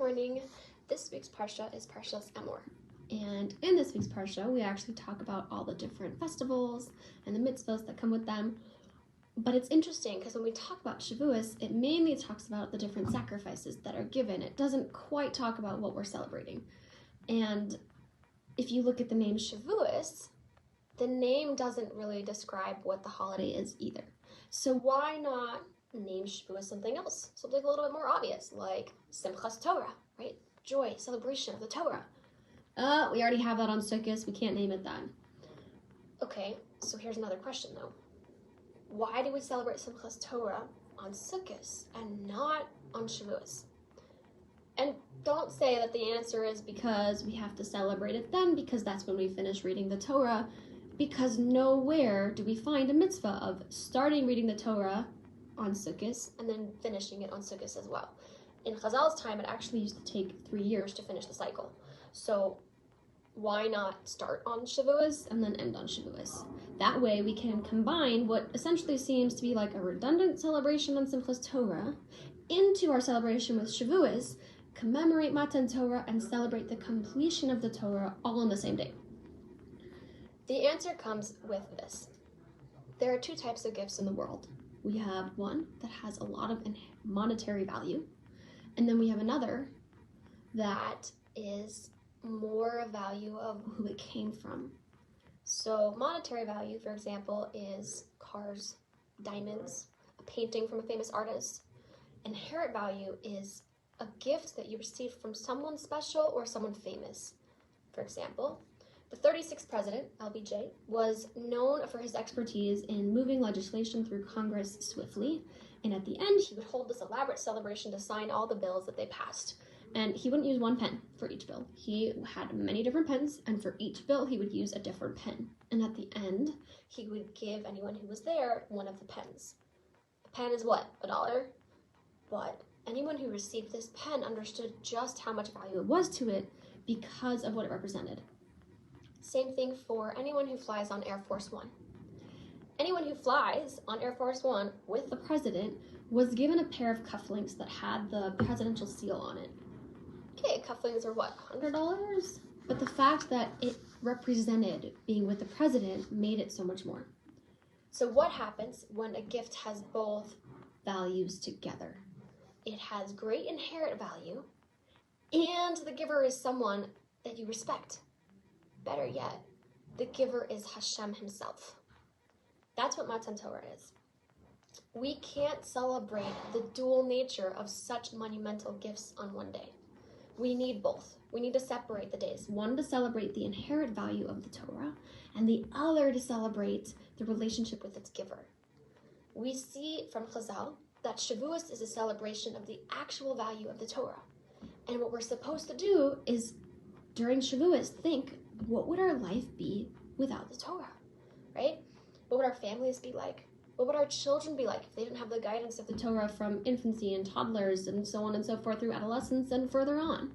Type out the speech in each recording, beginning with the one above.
morning. This week's Parsha is Parshas Emor. And in this week's Parsha, we actually talk about all the different festivals and the mitzvahs that come with them. But it's interesting because when we talk about Shavuos, it mainly talks about the different sacrifices that are given. It doesn't quite talk about what we're celebrating. And if you look at the name Shavuos, the name doesn't really describe what the holiday is either. So why not name Shavuos something else? Something a little bit more obvious, like Simchas Torah, right? Joy, celebration of the Torah. We already have that on Sukkot. We can't name it then. Okay, so here's another question though. Why do we celebrate Simchas Torah on Sukkot and not on Shavuos? And don't say that the answer is because we have to celebrate it then, because that's when we finish reading the Torah, because nowhere do we find a mitzvah of starting reading the Torah on Sukkot and then finishing it on Sukkot as well. In Chazal's time, it actually used to take 3 years to finish the cycle. So why not start on Shavuos and then end on Shavuos? That way we can combine what essentially seems to be like a redundant celebration on Simchas Torah into our celebration with Shavuos, commemorate Matan Torah, and celebrate the completion of the Torah all on the same day. The answer comes with this. There are 2 types of gifts in the world. We have one that has a lot of monetary value, and then we have another that is more a value of who it came from. So monetary value, for example, is cars, diamonds, a painting from a famous artist. Inherent value is a gift that you received from someone special or someone famous. For example, the 36th president, LBJ, was known for his expertise in moving legislation through Congress swiftly, and at the end, he would hold this elaborate celebration to sign all the bills that they passed. And he wouldn't use one pen for each bill. He had many different pens, and for each bill, he would use a different pen. And at the end, he would give anyone who was there one of the pens. A pen is what? $1? But anyone who received this pen understood just how much value it was to it because of what it represented. Same thing for anyone who flies on Air Force One. Anyone who flies on Air Force One with the president was given a pair of cufflinks that had the presidential seal on it. Okay, cufflinks are what, $100? But the fact that it represented being with the president made it so much more. So what happens when a gift has both values together? It has great inherent value, and the giver is someone that you respect. Better yet, the giver is Hashem himself. That's what Matan Torah is. We can't celebrate the dual nature of such monumental gifts on one day. We need both. We need to separate the days. One to celebrate the inherent value of the Torah, and the other to celebrate the relationship with its giver. We see from Chazal that Shavuos is a celebration of the actual value of the Torah. And what we're supposed to do is, during Shavuos, think, what would our life be without the Torah, right? What would our families be like? What would our children be like if they didn't have the guidance of the Torah from infancy and toddlers and so on and so forth through adolescence and further on?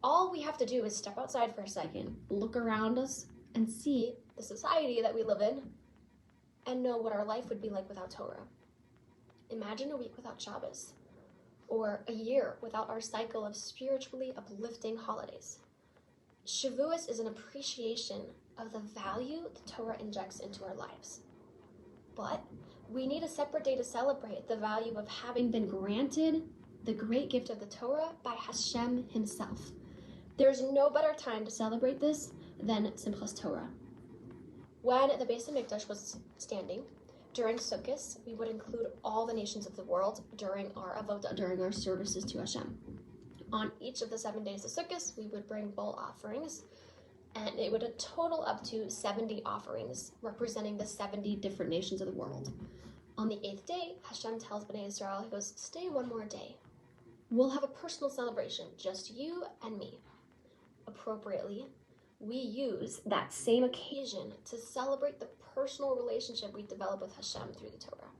All we have to do is step outside for a second, look around us, and see the society that we live in, and know what our life would be like without Torah. Imagine a week without Shabbos, or a year without our cycle of spiritually uplifting holidays. Shavuos is an appreciation of the value the Torah injects into our lives. But we need a separate day to celebrate the value of having been granted the great gift of the Torah by Hashem himself. There's no better time to celebrate this than Simchas Torah. When the Beis HaMikdash was standing, during Sukkot, we would include all the nations of the world during our avodah, during our services to Hashem. On each of the 7 days of Sukkot, we would bring bull offerings, and it would total up to 70 offerings, representing the 70 different nations of the world. On the 8th day, Hashem tells Bnei Israel, he goes, stay one more day. We'll have a personal celebration, just you and me. Appropriately, we use that same occasion to celebrate the personal relationship we develop with Hashem through the Torah.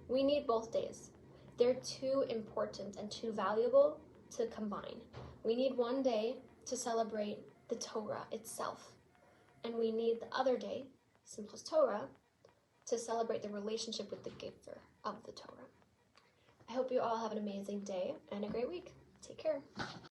We need both days. They're too important and too valuable to combine. We need one day to celebrate the Torah itself, and we need the other day, Simchas Torah, to celebrate the relationship with the giver of the Torah. I hope you all have an amazing day and a great week.